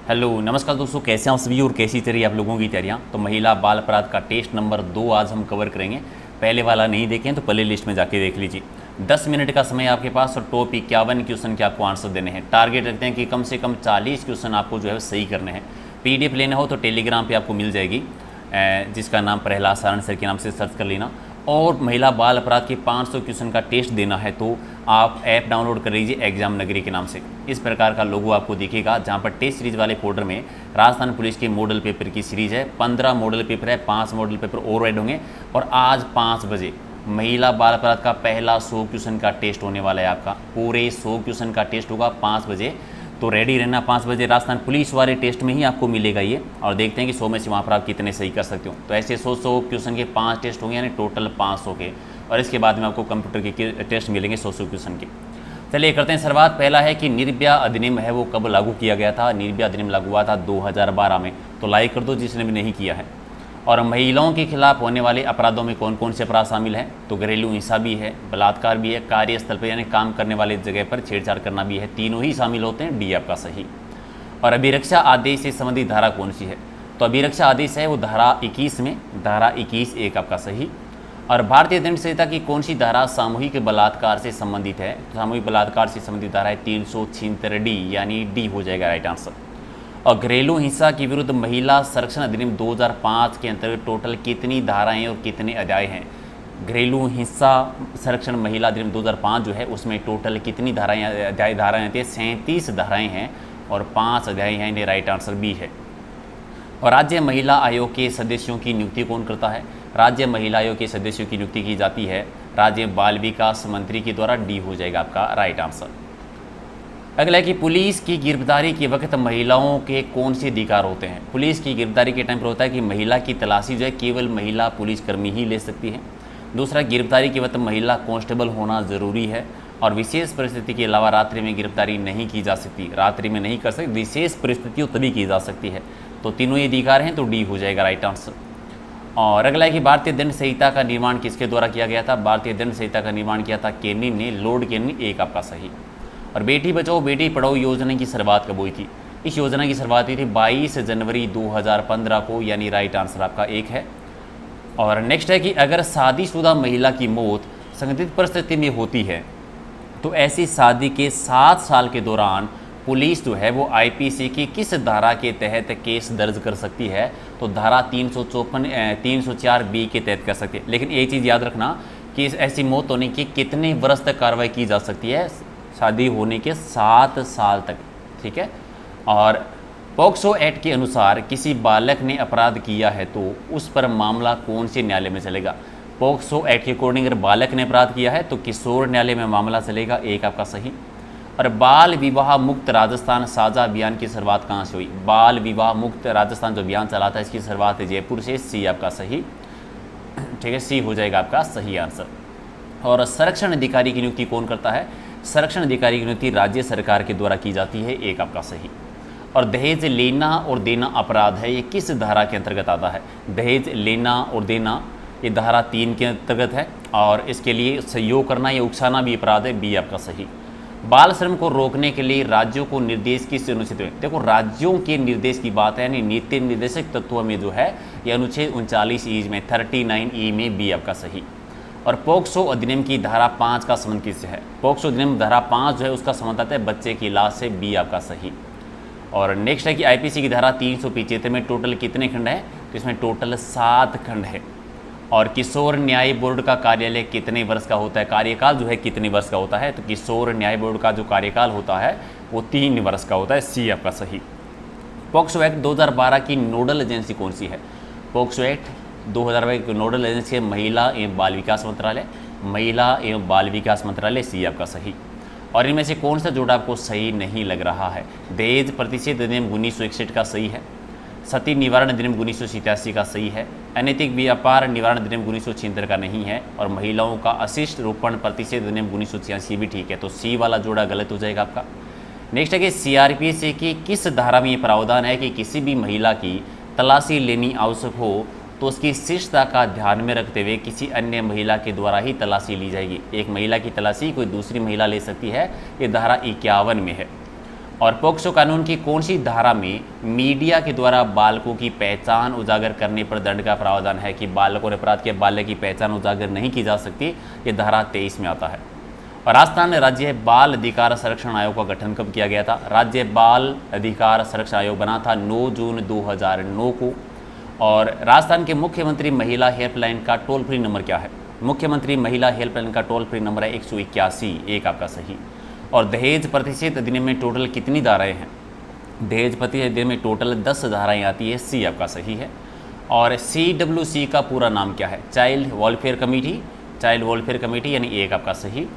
Hello नमस्कार दोस्तों, कैसे हैं आप सभी और कैसी चल रही है आप लोगों की तैयारियाँ। तो महिला बाल अपराध का टेस्ट नंबर 2 आज हम कवर करेंगे। पहले वाला नहीं देखें तो प्ले लिस्ट में जाके देख लीजिए। 10 मिनट का समय आपके पास और टॉप 51 क्वेश्चन के आपको आंसर देने हैं। टारगेट रखते हैं कि कम से कम 40 क्वेश्चन आपको जो है सही करने हैं। PDF लेना हो तो टेलीग्राम पर आपको मिल जाएगी, जिसका नाम प्रहलाद सारण सर के नाम से सर्च कर लेना। और महिला बाल अपराध के 500 क्वेश्चन का टेस्ट देना है तो आप ऐप डाउनलोड कर लीजिए एग्जाम नगरी के नाम से। इस प्रकार का लोगो आपको दिखेगा, जहां पर टेस्ट सीरीज वाले फोल्डर में राजस्थान पुलिस के मॉडल पेपर की सीरीज है। 15 मॉडल पेपर है, 5 मॉडल पेपर और ऐड होंगे। और आज 5 बजे महिला बाल अपराध का पहला 100 क्वेश्चन का टेस्ट होने वाला है। आपका पूरे 100 क्वेश्चन का टेस्ट होगा 5 बजे, तो रेडी रहना। 5 बजे राजस्थान पुलिस वाले टेस्ट में ही आपको मिलेगा ये। और देखते हैं कि 100 में से वहाँ पर आप कितने सही कर सकते हो। तो ऐसे 100 क्वेश्चन के 5 टेस्ट होंगे, यानी टोटल 500 के। और इसके बाद में आपको कंप्यूटर के टेस्ट मिलेंगे 100 क्वेश्चन के। चलिए करते हैं शुरुआत। पहला है कि निर्भया अधिनियम है वो कब लागू किया गया था। निर्भया अधिनियम लागू हुआ था 2012 में। तो लाइक कर दो जिसने भी नहीं किया है। और महिलाओं के खिलाफ होने वाले अपराधों में कौन कौन से अपराध शामिल हैं, तो घरेलू हिंसा भी है, बलात्कार भी है, कार्यस्थल पर यानी काम करने वाले जगह पर छेड़छाड़ करना भी है। तीनों ही शामिल होते हैं। डी आपका सही। और अभिरक्षा आदेश से संबंधित धारा कौन सी है, तो अभिरक्षा आदेश है वो धारा 21 में, धारा 21(1) आपका सही। और भारतीय दंड संहिता की कौन सी धारा सामूहिक बलात्कार से संबंधित है, तो सामूहिक बलात्कार से संबंधित धारा है 376D, यानी डी हो जाएगा राइट आंसर। और घरेलू हिंसा के विरुद्ध महिला संरक्षण अधिनियम 2005 के अंतर्गत टोटल कितनी धाराएं और कितने अध्याय हैं। घरेलू हिंसा संरक्षण महिला अधिनियम 2005 जो है उसमें टोटल कितनी धाराएं धाराएं आती है, 37 धाराएं हैं और 5 अध्याय हैं। इन्हें राइट आंसर बी है। और राज्य महिला आयोग के सदस्यों की नियुक्ति कौन करता है, राज्य महिला आयोग के सदस्यों की नियुक्ति की जाती है राज्य बाल विकास मंत्री के द्वारा। डी हो जाएगा आपका राइट आंसर। अगला है कि पुलिस की गिरफ्तारी के वक्त महिलाओं के कौन से अधिकार होते हैं। पुलिस की गिरफ्तारी के टाइम पर होता है कि महिला की तलाशी जो है केवल महिला पुलिसकर्मी ही ले सकती है। दूसरा, गिरफ्तारी के वक्त महिला कांस्टेबल होना ज़रूरी है। और विशेष परिस्थिति के अलावा रात्रि में गिरफ्तारी नहीं की जा सकती, रात्रि में नहीं कर सकती, विशेष परिस्थितियों तभी की जा सकती है। तो तीनों ही अधिकार हैं, तो डी हो जाएगा राइट आंसर। और अगला है कि भारतीय दंड संहिता का निर्माण किसके द्वारा किया गया था। भारतीय दंड संहिता का निर्माण किया था केनी ने, लॉर्ड केनी। 1 आपका सही। और बेटी बचाओ बेटी पढ़ाओ योजना की शुरुआत कब हुई थी, इस योजना की शुरुआत हुई थी 22 जनवरी 2015 को, यानी राइट आंसर आपका 1 है। और नेक्स्ट है कि अगर शादीशुदा महिला की मौत संदिग्ध परिस्थिति में होती है तो ऐसी शादी के 7 साल के दौरान पुलिस जो है वो IPC की किस धारा के तहत केस दर्ज कर सकती है, तो धारा 304B के तहत कर सकती है। लेकिन एक चीज़ याद रखना कि ऐसी मौत होने की कितने वर्ष तक कार्रवाई की जा सकती है, शादी होने के 7 साल तक, ठीक है। और पॉक्सो एक्ट के अनुसार किसी बालक ने अपराध किया है तो उस पर मामला कौन से न्यायालय में चलेगा। पॉक्सो एक्ट के अकॉर्डिंग अगर बालक ने अपराध किया है तो किशोर न्यायालय में मामला चलेगा। 1 आपका सही। और बाल विवाह मुक्त राजस्थान साझा अभियान की शुरुआत कहाँ से हुई। बाल विवाह मुक्त राजस्थान जो अभियान चला था इसकी शुरुआत जयपुर से। सी आपका सही, ठीक है, सी हो जाएगा आपका सही आंसर। और संरक्षण अधिकारी की नियुक्ति कौन करता है, संरक्षण अधिकारी की नियुक्ति राज्य सरकार के द्वारा की जाती है। 1 आपका सही। और दहेज लेना और देना अपराध है, ये किस धारा के अंतर्गत आता है। दहेज लेना और देना ये धारा 3 के अंतर्गत है। और इसके लिए सहयोग करना या उकसाना भी अपराध है। बी आपका सही। बाल श्रम को रोकने के लिए राज्यों को निर्देश किस अनुच्छेद में, देखो राज्यों के निर्देश की बात है, यानी नीति निर्देशक तत्वों में जो है ये अनुच्छेद 39(e) में, 39(e) में। बी आपका सही। और पॉक्सो अधिनियम की धारा 5 का संबंध किससे है। पॉक्सो अधिनियम धारा 5 जो है उसका संबंध आता है बच्चे की लाश से। बी आपका सही। और नेक्स्ट है कि IPC की धारा 375 में टोटल कितने खंड है, तो इसमें टोटल 7 खंड है। और किशोर न्याय बोर्ड का कार्यालय कितने वर्ष का होता है, कार्यकाल जो है कितने वर्ष का होता है, तो किशोर न्याय बोर्ड का जो कार्यकाल होता है वो 3 वर्ष का होता है। सी आपका सही। पॉक्सो एक्ट 2012 की नोडल एजेंसी कौन सी है। पॉक्सो एक्ट 2012 की नोडल एजेंसी है महिला एवं बाल विकास मंत्रालय। महिला एवं बाल विकास मंत्रालय। सी आपका सही। और इनमें से कौन सा जोड़ा आपको सही नहीं लग रहा है। दहेज प्रतिषेध अधिनियम 1961 का सही है। सती निवारण अधिनियम 1987 का सही है। अनैतिक व्यापार निवारण अधिनियम 1976 का नहीं है। और महिलाओं का अशिष्ट रोपण प्रतिषेध अधिनियम 1986 भी ठीक है। तो सी वाला जोड़ा गलत हो जाएगा आपका। नेक्स्ट है कि CRPC की किस धारा में ये प्रावधान है कि किसी भी महिला की तलाशी लेनी आवश्यक हो तो उसकी शिष्टता का ध्यान में रखते हुए किसी अन्य महिला के द्वारा ही तलाशी ली जाएगी। एक महिला की तलाशी कोई दूसरी महिला ले सकती है, ये धारा 51 में है। और पोक्सो कानून की कौन सी धारा में मीडिया के द्वारा बालकों की पहचान उजागर करने पर दंड का प्रावधान है कि बालकों ने अपराध किया, बालक की पहचान उजागर नहीं की जा सकती? ये धारा 23 में आता है। और राजस्थान राज्य बाल अधिकार संरक्षण आयोग का गठन कब किया गया था? राज्य बाल अधिकार संरक्षण आयोग बना था 9 जून 2009 को। और राजस्थान के मुख्यमंत्री महिला हेल्पलाइन का टोल फ्री नंबर क्या है? मुख्यमंत्री महिला हेल्पलाइन का टोल फ्री नंबर है 181, एक आपका सही। और दहेज प्रतिशत अधिनियम में टोटल कितनी धाराएं हैं? दहेज प्रतिशत अधिनियम में टोटल 10 धाराएं आती है, सी आपका सही है। और CWC का पूरा नाम क्या है? Child welfare committee, child welfare committee, यानी एक आपका सही।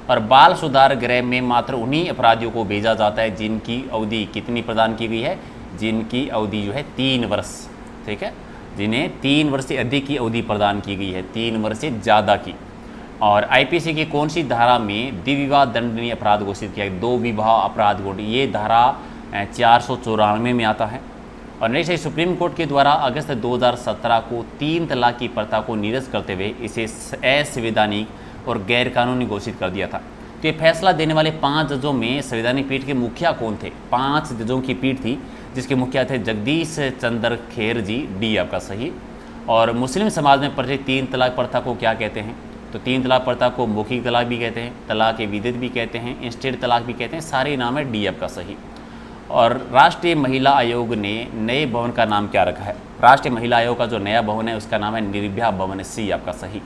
और बाल सुधार गृह में मात्र उन्हीं अपराधियों को भेजा जाता है जिनकी अवधि कितनी प्रदान की गई है? जिनकी अवधि जो है 3 वर्ष, ठीक है, जिन्हें 3 वर्ष से अधिक की अवधि प्रदान की गई है, 3 वर्ष से ज़्यादा की। और IPC की कौन सी धारा में द्विविवाह दंडनीय अपराध घोषित किया है? 2 विवाह अपराध घोषित, ये धारा 494 में आता है। और नेक्स्ट है, सुप्रीम कोर्ट के द्वारा अगस्त 2017 को 3 तलाक की प्रथा को निरस्त करते हुए इसे असंवैधानिक और गैरकानूनी घोषित कर दिया था। तो ये फैसला देने वाले 5 जजों में संवैधानिक पीठ के मुखिया कौन थे? 5 जजों की पीठ थी जिसके मुखिया थे जगदीश चंद्र खेर जी, डी आपका सही। और मुस्लिम समाज में प्रचलित 3 तलाक प्रथा को क्या कहते हैं? तो 3 तलाक प्रथा को मौखिक तलाक भी कहते हैं, तलाक विदित भी कहते हैं, इंस्टेंट तलाक भी कहते हैं, सारे नाम है, डी आपका सही। और राष्ट्रीय महिला आयोग ने नए भवन का नाम क्या रखा है? राष्ट्रीय महिला आयोग का जो नया भवन है उसका नाम है निर्भया भवन, सी आपका सही।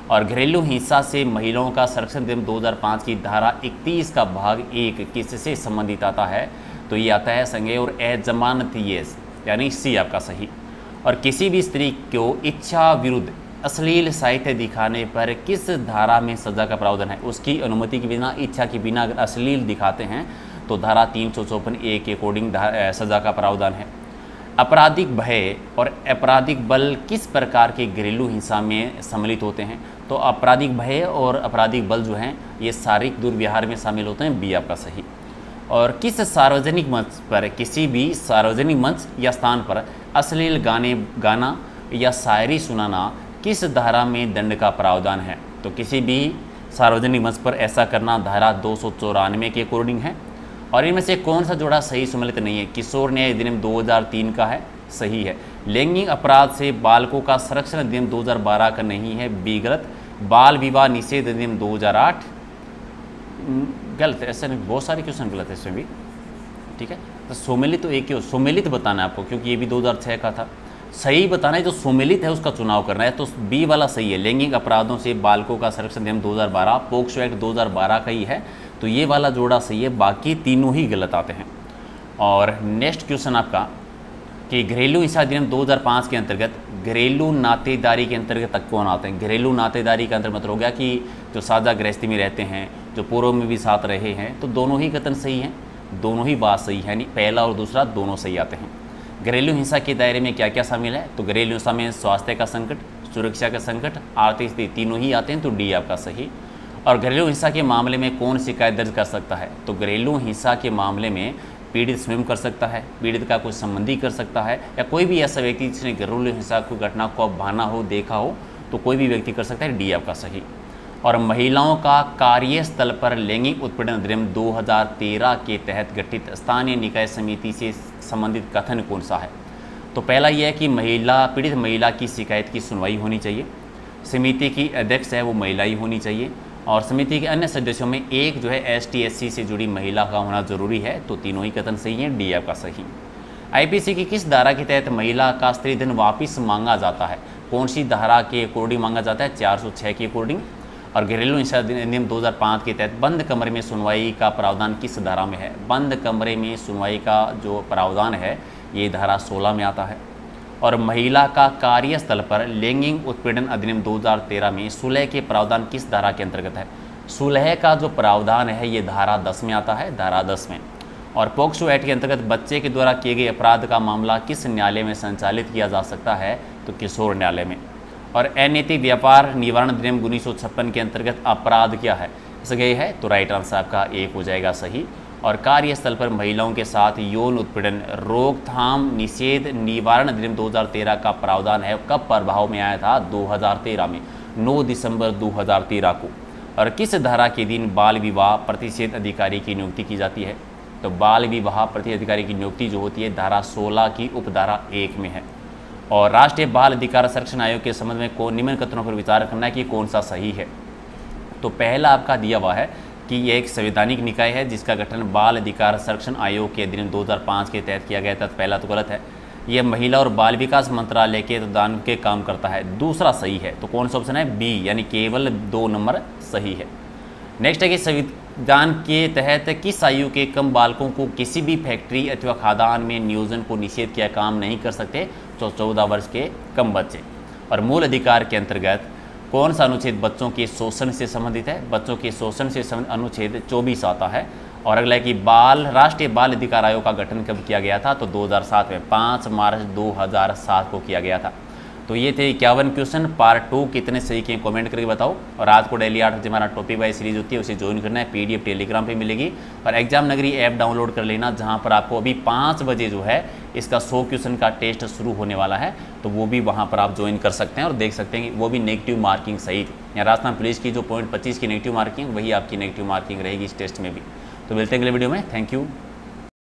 और घरेलू हिंसा से महिलाओं का संरक्षण अधिनियम 2005 की धारा 31 का भाग 1 किससे संबंधित आता है? तो ये आता है संज्ञेय और अजमानतीय, यानी सी आपका सही। और किसी भी स्त्री को इच्छा विरुद्ध अश्लील साहित्य दिखाने पर किस धारा में सजा का प्रावधान है? उसकी अनुमति के बिना, इच्छा के बिना अगर अश्लील दिखाते हैं तो धारा 354(a) के अकॉर्डिंग सजा का प्रावधान है। आपराधिक भय और आपराधिक बल किस प्रकार के घरेलू हिंसा में सम्मिलित होते हैं? तो आपराधिक भय और आपराधिक बल जो हैं ये शारीरिक दुर्व्यवहार में शामिल होते हैं, बी आपका सही। और किस सार्वजनिक मंच पर, किसी भी सार्वजनिक मंच या स्थान पर अश्लील गाना या शायरी सुनाना किस धारा में दंड का प्रावधान है? तो किसी भी सार्वजनिक मंच पर ऐसा करना धारा 294 के अकॉर्डिंग है। और इनमें से कौन सा जोड़ा सही सम्मिलित नहीं है? किशोर न्याय अधिनियम 2003 का है, सही है। लैंगिक अपराध से बालकों का संरक्षण अधिनियम 2012 का नहीं है, बी गलत। बाल विवाह निषेध अधिनियम 2008 गलत है, ऐसा नहीं, बहुत सारे क्वेश्चन गलत है इसमें भी, ठीक है। तो सम्मिलित तो एक ही हो, सम्मिलित बताना है आपको, क्योंकि ये भी 2006 का था। सही बताना है, जो सम्मिलित है उसका चुनाव करना है, तो बी वाला सही है। लैंगिक अपराधों से बालकों का संरक्षण अधिनियम 2012, पोक्सो एक्ट 2012 का ही है, तो ये वाला जोड़ा सही है, बाकी तीनों ही गलत आते हैं। और नेक्स्ट क्वेश्चन आपका कि घरेलू हिंसा अधिनियम 2005 के अंतर्गत घरेलू नातेदारी के अंतर्गत तक कौन आते हैं? घरेलू नातेदारी का अंतर्गत मतलब हो गया कि जो साझा गृहस्थी में रहते हैं, जो पूर्व में भी साथ रहे हैं, तो दोनों ही कथन सही हैं, दोनों ही बात सही है, यानी पहला और दूसरा दोनों सही आते हैं। घरेलू हिंसा के दायरे में क्या क्या शामिल है? तो घरेलू हिंसा में स्वास्थ्य का संकट, सुरक्षा का संकट, आर्थिक स्थिति, तीनों ही आते हैं, तो डी आपका सही। और घरेलू हिंसा के मामले में कौन शिकायत दर्ज कर सकता है? तो घरेलू हिंसा के मामले में पीड़ित स्वयं कर सकता है, पीड़ित का कोई संबंधी कर सकता है, या कोई भी ऐसा व्यक्ति जिसने घरेलू हिंसा की घटना को भाना हो, देखा हो, तो कोई भी व्यक्ति कर सकता है, डी आपका सही। और महिलाओं का कार्यस्थल पर लैंगिक उत्पीड़न अधिनियम 2013 के तहत गठित स्थानीय निकाय समिति से संबंधित कथन कौन सा है? तो पहला यह है कि पीड़ित महिला की शिकायत की सुनवाई होनी चाहिए, समिति की अध्यक्ष है वो महिला ही होनी चाहिए, और समिति के अन्य सदस्यों में एक जो है ST/SC से जुड़ी महिला का होना जरूरी है, तो तीनों ही कथन सही हैं, डी आपका सही। IPC की किस धारा के तहत महिला का स्त्री धन वापिस मांगा जाता है? कौन सी धारा के अकॉर्डिंग मांगा जाता है? 406 के अकॉर्डिंग। और घरेलू हिंसा अधिनियम 2005 के तहत बंद कमरे में सुनवाई का प्रावधान किस धारा में है? बंद कमरे में सुनवाई का जो प्रावधान है ये धारा 16 में आता है। और महिला का कार्यस्थल पर लैंगिक उत्पीड़न अधिनियम 2013 में सुलह के प्रावधान किस धारा के अंतर्गत है? सुलह का जो प्रावधान है ये धारा 10 में आता है, धारा 10 में। और पोक्सो एक्ट के अंतर्गत बच्चे के द्वारा किए गए अपराध का मामला किस न्यायालय में संचालित किया जा सकता है? तो किशोर न्यायालय में। और अनैतिक व्यापार निवारण अधिनियम 1956 के अंतर्गत अपराध क्या है? सही है, तो राइट आंसर आपका एक हो जाएगा सही। और कार्यस्थल पर महिलाओं के साथ यौन उत्पीड़न रोकथाम निषेध निवारण अधिनियम 2013 का प्रावधान है, कब प्रभाव में आया था? 2013 में, 9 दिसंबर 2013 को। और किस धारा के दिन बाल विवाह प्रतिषेध अधिकारी की नियुक्ति की जाती है? तो बाल विवाह प्रति अधिकारी की नियुक्ति जो होती है धारा 16 की उपधारा 1 में है। और राष्ट्रीय बाल अधिकार संरक्षण आयोग के संबंध में कौन निम्न कथनों पर विचार करना है कि कौन सा सही है। तो पहला आपका दिया हुआ है कि यह एक संवैधानिक निकाय है जिसका गठन बाल अधिकार संरक्षण आयोग के अधिनियम 2005 के तहत किया गया था। तो पहला तो गलत है। यह महिला और बाल विकास मंत्रालय के तत्वाधान के काम करता है। दूसरा सही है। तो कौन सा ऑप्शन है? बी, यानी केवल 2 नंबर सही है। नेक्स्ट है कि संविधान के तहत किस आयु के कम बालकों को किसी भी फैक्ट्री अथवा खादान में नियोजन को निषेध किया काम नहीं कर सकते? तो 14 वर्ष के कम बच्चे। और मूल अधिकार के अंतर्गत कौन सा अनुच्छेद बच्चों के शोषण से संबंधित है? बच्चों के शोषण से संबंधित अनुच्छेद 24 आता है। और अगला है कि राष्ट्रीय बाल अधिकार आयोग का गठन कब किया गया था? तो 2007 में 5 मार्च 2007 को किया गया था। तो ये थे 51 क्वेश्चन। पार्ट 2 कितने सही किए कमेंट करके बताओ। और रात को डेली 8 बजे हमारा टॉपिक वाइज सीरीज होती है, उसे ज्वाइन करना है। पीडीएफ टेलीग्राम पे मिलेगी। और एग्जाम नगरी ऐप डाउनलोड कर लेना, जहाँ पर आपको अभी 5 बजे जो है इसका 100 क्वेश्चन का टेस्ट शुरू होने वाला है। तो वो भी वहाँ पर आप ज्वाइन कर सकते हैं और देख सकते हैं कि वो भी नेगेटिव मार्किंग सही थी। यहाँ राजस्थान पुलिस की जो .25 की नेगेटिव मार्किंग, वही आपकी नेगेटिव मार्किंग रहेगी इस टेस्ट में भी। तो मिलते हैं अगले वीडियो में। Thank you.